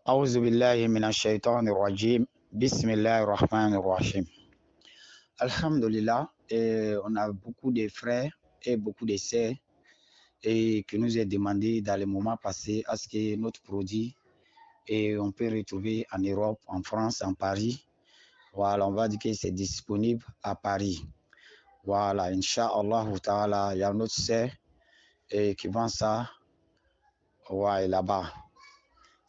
أعوذ بالله من الشيطان الرجيم بسم الله الرحمن الرحيم. Alhamdulillah, on a beaucoup de frères et beaucoup de sœurs et qui nous est demandé dans les moments passés à ce que notre produit et on peut retrouver en Europe, en France, en Paris. Voilà, on va dire que c'est disponible à Paris. Voilà, Inch'Allah, il y a notre sœur qui vend ça ouais, là-bas.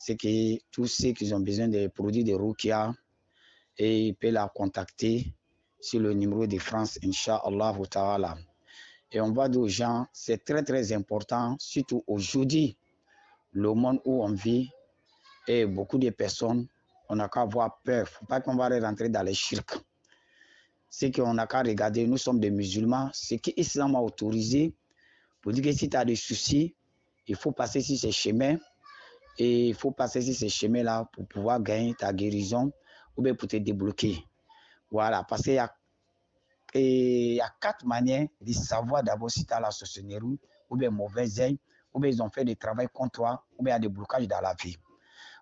C'est que tous ceux qui ont besoin des produits de Rukia, et il peut la contacter sur le numéro de France, Inch'Allah ta'ala. Et on va dire aux gens, c'est très très important, surtout aujourd'hui, le monde où on vit, et beaucoup de personnes, on n'a qu'à avoir peur. Il ne faut pas qu'on va rentrer dans les shirks. C'est qu'on n'a qu'à regarder, nous sommes des musulmans, ce que l'islam a autorisé, pour dire que si tu as des soucis, il faut passer sur ces chemins, et il faut passer sur ces chemins-là pour pouvoir gagner ta guérison, ou bien pour te débloquer. Voilà, parce qu'il y a 4 manières de savoir d'abord si tu as la sorcellerie, ou bien mauvais œil, ou bien ils ont fait du travail contre toi, ou bien il y a des blocages dans la vie.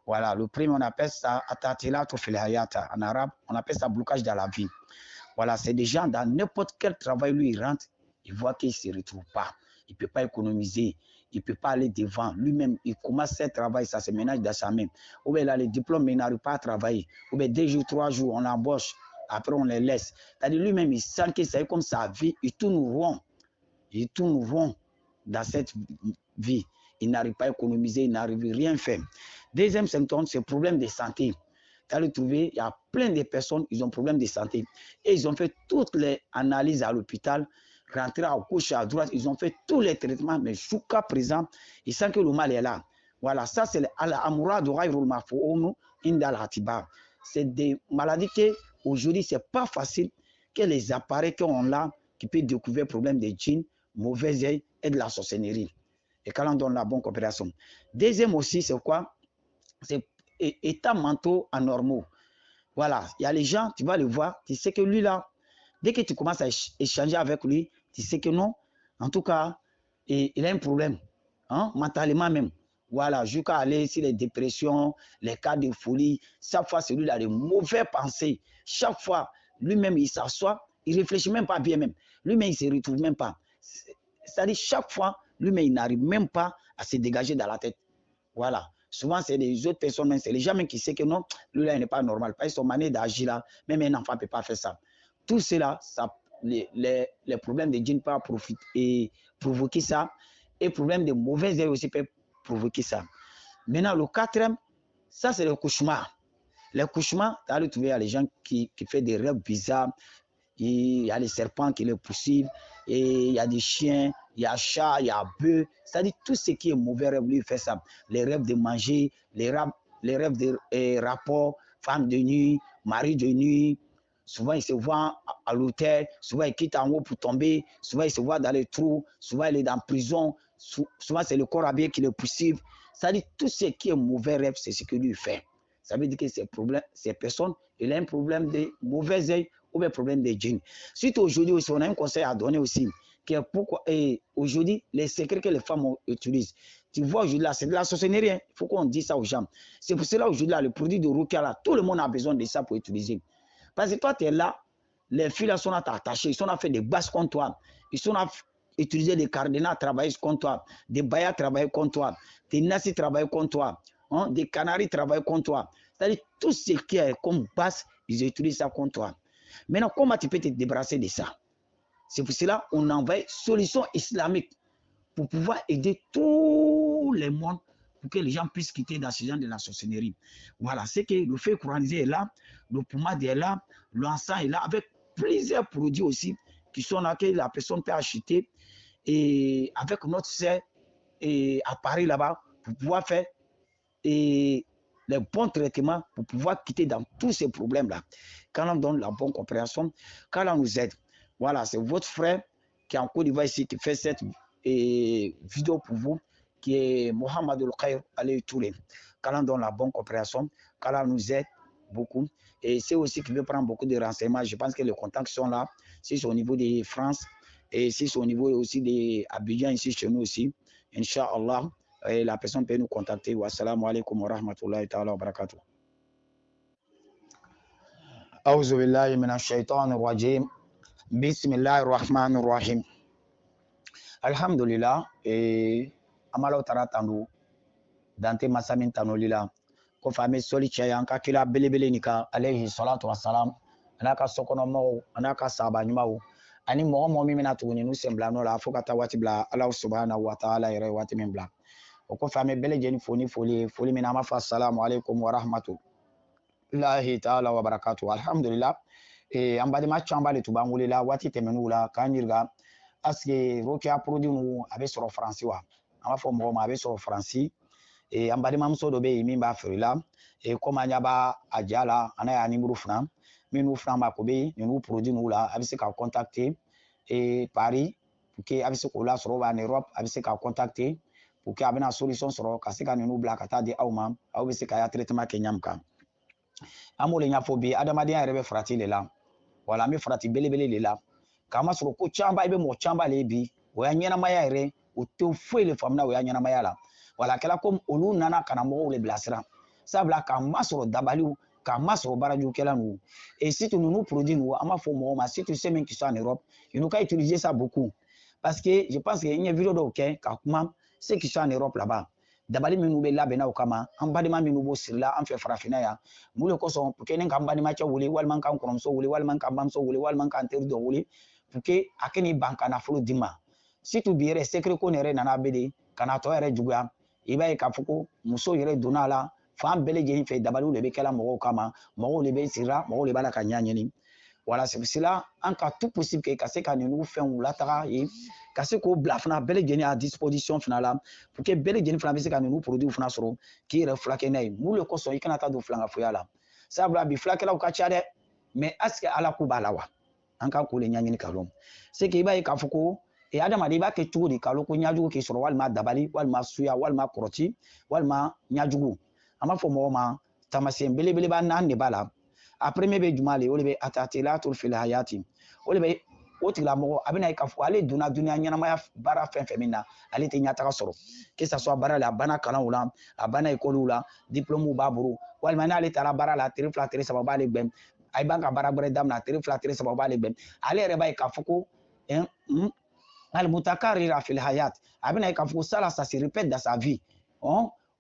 Voilà, le premier, on appelle ça atatilato fil hayata. En arabe, on appelle ça blocage dans la vie. Voilà, c'est des gens dans n'importe quel travail, lui, il rentre, il voit qu'il ne se retrouve pas. Il ne peut pas économiser, il ne peut pas aller devant. Lui-même, il commence à travailler, ça se ménage dans sa main. Ou bien il a le diplôme, mais il n'arrive pas à travailler. Ou bien 2 jours, 3 jours, on l'embauche. Après, on les laisse. C'est-à-dire lui-même, il sent que c'est comme sa vie, il tourne rond. Il tourne rond dans cette vie. Il n'arrive pas à économiser, il n'arrive rien faire. Deuxième symptôme, c'est le problème de santé. Tu as trouvé, il y a plein de personnes, ils ont problème de santé. Et ils ont fait toutes les analyses à l'hôpital, rentré à gauche, à droite, ils ont fait tous les traitements, mais jusqu'à présent, ils sentent que le mal est là. Voilà, ça c'est c'est des maladies que aujourd'hui, ce n'est pas facile que les appareils qu'on a là, qui peuvent découvrir le problème des djinns, mauvais œil et de la sorcellerie. Et quand on donne la bonne coopération. Deuxième aussi, c'est quoi? C'est état mentaux anormaux. Voilà, il y a les gens, tu vas le voir, tu sais que lui là, dès que tu commences à échanger avec lui, tu sais que non, en tout cas, il a un problème, hein, mentalement même. Voilà, jusqu'à aller sur les dépressions, les cas de folie, chaque fois, celui-là a de mauvaises pensées. Chaque fois, lui-même, il s'assoit, il ne réfléchit même pas bien même. Lui-même, il ne se retrouve même pas. C'est-à-dire, chaque fois, lui-même, il n'arrive même pas à se dégager dans la tête. Voilà. Souvent, c'est les autres personnes, c'est les gens même qui savent que non, lui-là, il n'est pas normal. Parce que son manière d'agir là, même un enfant ne peut pas faire ça. Tout cela, les problèmes de djinn peuvent provoquer ça. Et les problèmes de mauvais œil aussi peuvent provoquer ça. Maintenant, le quatrième, ça, c'est le cauchemar. Les cauchemars, tu as trouvé, il y a les gens qui font des rêves bizarres. Il y a les serpents qui les poursuivent, et il y a des chiens, il y a chats, il y a bœufs. C'est-à-dire tout ce qui est mauvais rêve, lui, il fait ça. Les rêves de manger, les rêves de rapports, femmes de nuit, mari de nuit. Souvent, il se voit à l'hôtel, souvent, il quitte en haut pour tomber, souvent, il se voit dans les trous, souvent, il est dans la prison, souvent, c'est le corps habillé qui le poursuit. C'est-à-dire tout ce qui est mauvais rêve, c'est ce que lui fait. Ça veut dire que ces personnes, il a un problème de mauvais œil ou bien problème de djinn. Suite aujourd'hui aussi, on a un conseil à donner aussi, que pourquoi aujourd'hui, les secrets que les femmes utilisent. Tu vois aujourd'hui là, c'est de la sorcellerie, il faut qu'on dise ça aux gens. C'est pour cela aujourd'hui là, le produit de Rukia là, tout le monde a besoin de ça pour utiliser. Parce que toi, tu es là, les filles là sont attachées, ils sont à faire des bases contre toi, ils sont à utiliser des cardinals travailler contre toi, des bayas travailler contre toi, des nassis travailler contre toi, hein, des canaris travailler contre toi. C'est-à-dire tout ce qui est comme base, ils utilisent ça contre toi. Maintenant, comment tu peux te débarrasser de ça? C'est pour cela qu'on envoie une solution islamique pour pouvoir aider tout le monde pour que les gens puissent quitter dans ce genre de la sorcellerie. Voilà, c'est que le feu couranisé est là, le pommade est là, l'encens est là, avec plusieurs produits aussi qui sont là, que la personne peut acheter. Et avec notre sœur à Paris là-bas, pour pouvoir faire les bons traitements, pour pouvoir quitter dans tous ces problèmes-là. Quand on donne la bonne compréhension, quand on nous aide. Voilà, c'est votre frère qui est en Côte d'Ivoire ici, qui fait cette vidéo pour vous, qui est Mohamed El Khair Touré. Quand on donne la bonne compréhension, quand on nous aide beaucoup. Et c'est aussi qui veut prendre beaucoup de renseignements. Je pense que les contacts sont là. Si c'est au niveau de France, et si c'est au niveau aussi d'Abidjan, ici chez nous aussi, Inch'Allah, la personne peut nous contacter. Wassalamu alaikum wa rahmatullahi ta'ala wa barakatuh. A'udhu billahi minash shaitanir rajim. Bismillahir rahmanir rahim. Alhamdulillah, amalo taratandu dante masamin tanolila ko fami soli cheya anka kila belebele nika alayhi salatu wassalam anaka sokono mo anaka saba nyumawo ani mo mi mina tuguni nu sembla no la fokata wati bla Allah subhanahu wa ta'ala yere wati min bla ko fami bele jeni foli mina ma fa assalamu alaikum wa rahmatullahi ta'ala wa barakatuh. Alhamdulillah, ambadi ma chamba le tubangule la wati temenu la kanirga aske rokia produit nu abe soro français wa ama fo mo ma abe soro français an balimamuso dɔ bɛ yen min b'a feere la komi an ɲa b'a a ja la an y'a nimero fana minnu fana b'a ko bɛ ninnu produit ninnu la a bɛ se ka contacter Paris pour que a bɛ se k'o lasɔrɔ en Europe a bɛ se ka contacter pour que a bɛna solution sɔrɔ ka se ka ninnu bila ka taa di aw ma aw bɛ se ka ya traitement kɛ ɲamu kan an b'o de ɲɛfɔ bi adamadenya yɛrɛ bɛ farati de la wala an bɛ farati belebele de la k'a ma sɔrɔ ko caman i bɛ mɔgɔ caman le bi o y'a ɲɛnamaya yɛrɛ o tɛ foyi le faamuna o y'a ɲɛnamaya la wala kɛla ko olu nana kana mɔgɔw le bilasira sabula k'a ma sɔrɔ dabaliw k'a ma sɔrɔ baarajukɛla ninnu et surtout ninnu produit ninnu an b'a fɔ mɔgɔw ma surtout ceux qui sont en Europe ils n'ont qu'à utiliser ça beaucoup parce que je pense que n ye vidéo dɔw kɛ ka kuma ceux qui sont en Europe là-bas dabali minnu bɛ labɛnna o kama an balima minnu b'o sirila an fɛ farafinna yan mun de kosɔn pour que ne ka n balimacɛ wele walima n ka n kɔrɔmuso wele walima n ka n bamuso wele walima n ka n teri dɔ wele pour que a kɛ nin ban ka nafolo di ma surtout bi yɛrɛ secret ko nin yɛrɛ nana bɛ de ka na tɔ yɛrɛ juguya i b'a ye k'a fɔ ko muso yɛrɛ donna a la fan bɛɛ lajɛlen fɛ dabaliw de bɛ kɛla mɔgɔw kama mɔgɔw de bɛ sirira mɔgɔw de b'a la ka ɲa ɲini wala c'est cela an ka tout possible kɛ ka se ka ninnu fɛnw lataga yen ka se k'o bila fana bɛɛ lajɛlen à disposition fana la pour que bɛɛ lajɛlen fana bɛ se ka ninnu produit fana sɔrɔ k'i yɛrɛ fulakɛ n'a ye mun de kosɔn i kana taa don filankafoya la sabula bi fulakɛlaw ka ca dɛ mais est-ce que ala ko b'a la wa an ka k'o de ɲaɲini ka dɔn c'est que i b'a ye k'a fɔ ko adamaden i b'a kɛ cogo di k'a ko ɲajugu k'i sɔrɔ walima dabali walima suya walima kɔrɔti walima ɲajugu an b'a fɔ mɔgɔw ma taamasiyɛn belebeleba 4 de b'a la a premier bɛ juma le o de bɛ atatilatul fil hayati o de bɛ o tigilamɔgɔ a bɛna ye k'a fɔ ale donna duniya ɲɛnamaya baara fɛn fɛn min na ale tɛ ɲɛtaga sɔrɔ que ça soit baara la a banna kalanw la a banna école la diplôme b'a bolo walima n'ale taara baara la teri 2 teri 3 b'ale gbɛn a b'a ka baara wɛrɛ daminɛ teri 2 teri 3 b'ale gbɛn ale yɛrɛ b'a ye k'a fɔ ko al-mutakarrira fil hayat a bɛna ye k'a fɔ ko ça ça se répète dans sa vie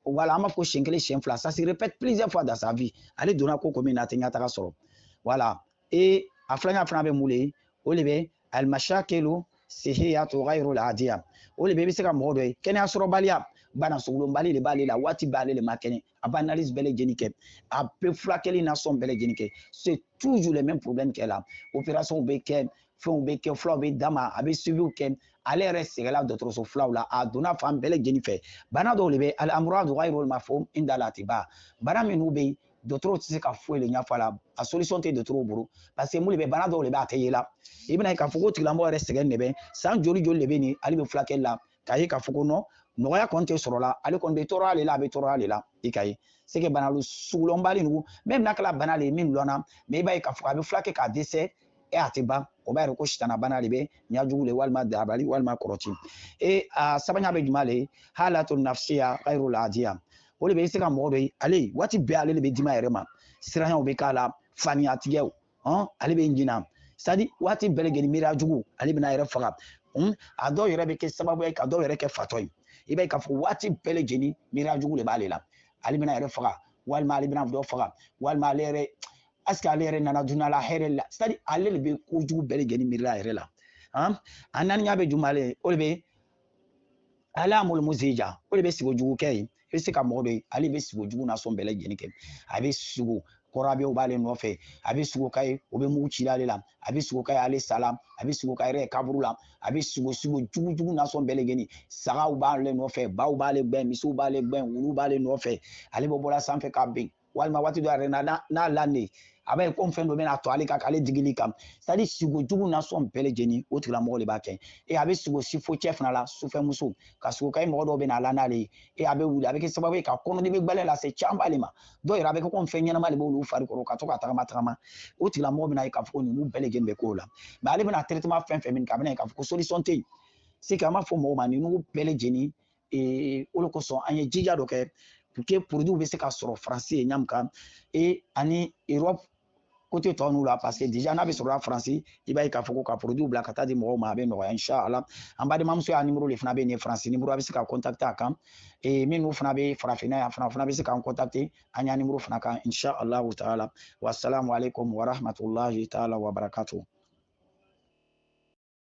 voilà an b'a fɔ siɲɛ kelen siɲɛ fila ça se répète plusieurs fois dans sa vie ale donna ko min na a tɛ ɲɛtaga sɔrɔ voilà et a filanan fana bɛ mun le o de bɛ al-mashakilu sihiyatu ghayrul adiya o de bɛ i bɛ se ka mɔgɔ dɔ ye kɛnɛya sɔrɔbaliya bana sogolonbali de b'ale la waati b'ale le ma kɛnɛ a bɛ analyse bɛɛ lajɛlen kɛ a bɛ furakɛli nasɔn bɛɛ lajɛlen kɛ c'est toujours les mêmes problèmes kɛ la opération bɛ kɛ fɛnw bɛ kɛ fulaw bɛ d'a ma a bɛ suiviw kɛ ale yɛrɛ sɛgɛla dɔgɔtɔrɔso fulaw la a donna fan bɛɛ lajɛlen fɛ bana dɔw de bɛ al-amradu ghayrul mafhum inda al-atibaa bana minnu bɛ yen dɔgɔtɔrɔw tɛ se ka foyi le ɲɛfɔ a la a solution tɛ dɔgɔtɔrɔw bolo parce que mun de bɛ bana dɔw de bɛ a tɛ ye la i bɛna ye k'a fɔ ko tigilamɔgɔ yɛrɛ sɛgɛn de bɛ san joli joli de bɛ nin ale bɛ furakɛli la k'a ye k'a fɔ ko non nɔgɔya kɔni tɛ sɔrɔ la ale kɔni bɛ tɔɔrɔ ale la a bɛ tɔɔrɔ ale la i ka ye c'est que bana sugulɔnbali ninnu même n'a kɛra bana le min lɔnna mais i b'a ye k'a fɔ a bɛ furakɛ k'a dɛsɛ a tɛ ban o b'a yɛrɛ ko sitana bana de bɛ ɲajugu le walima dabali walima kɔrɔti a sabanan bɛ juma le halatu nafsiya ghayrul adiya o de bɛ i se ka mɔgɔ dɔ ye ale waati bɛɛ ale de bɛ dima yɛrɛ ma siranyaw bɛ k'a la faniyatigɛw ale bɛ ɲina c'est à dire waati bɛɛ lajɛlen miiriya jugu ale bɛna yɛrɛ faga a dɔw yɛrɛ bɛ kɛ sababu ye ka dɔw yɛrɛ kɛ fatɔ ye i b'a ye k'a fɔ waati bɛɛ lajɛlen miiriya jugu de b'ale la ale bɛna yɛrɛ faga walima ale bɛna dɔ faga walima ale yɛrɛ est-ce que ale yɛrɛ nana dunan la hɛrɛ la c'est à dire ale de bɛ kojugu bɛɛ lajɛlen miiri a yɛrɛ la a naaninya bɛ juma le o de bɛ alamul muzija o de bɛ sigojugu kɛ yen i bɛ se ka mɔgɔ dɔ ye ale bɛ sigojugu nasɔn bɛɛ lajɛlen kɛ a bɛ sigo kɔrɔbɛw b'ale nɔfɛ a bɛ sigo ka ye o bɛ mugu ci ale la a bɛ sigo ka ye ale sala a bɛ sigo ka yɛrɛ kaburu la a bɛ sigo jugujugu nasɔn bɛɛ lajɛlen sagaw b'ale nɔfɛ baw b'ale gbɛn misiw b'ale gbɛn wuluw b'ale nɔfɛ ale bɛ bɔra sanfɛ ka ben walima waati dɔ yɛrɛ n'a lande a b'a ye ko fɛn dɔ bɛna to ale kan k'ale digili kan c'est à dire sigojugu nasɔn bɛɛ lajɛlen o tigilamɔgɔ de b'a kɛ a bɛ sigo sifo cɛ fana la sufɛmuso ka sigo ka ye mɔgɔ dɔw bɛ na a la n'ale ye a bɛ wuli a bɛ kɛ sababu ye ka kɔnɔdimi gbɛlɛn lase caman b'ale ma dɔw yɛrɛ a bɛ kɛ ko fɛn ɲɛnama de b'olu fari kɔrɔ ka to ka tagama tagama o tigilamɔgɔ bɛna ye k'a fɔ ko ninnu bɛɛ lajɛlen bɛ k'o la mais ale bɛna traitement fɛn fɛn min kɛ a bɛna ye k'a fɔ ko solution tɛ yen c'est que an b'a fɔ mɔgɔw ma ninnu bɛɛ lajɛlen olu kosɔn an ye jija dɔ kɛ pour que produit bɛ se ka sɔrɔ faransi ye ɲam kan ani Europe côté tɔw n'u la parce que déjà n'a bɛ sɔrɔ faransi i b'a ye k'a fɔ ko ka produit bila ka taa di mɔgɔw ma a bɛ nɔgɔya inchallah an balimamuso y'a numéro de fana bɛ nin ye faransi numéro a bɛ se ka contacter a kan minnu fana bɛ farafinna yan fana bɛ se k'an contacter an y'a numéro fana kan inchallah taala wassalamu alaikum wa rahmatullahi taala wa barakatuh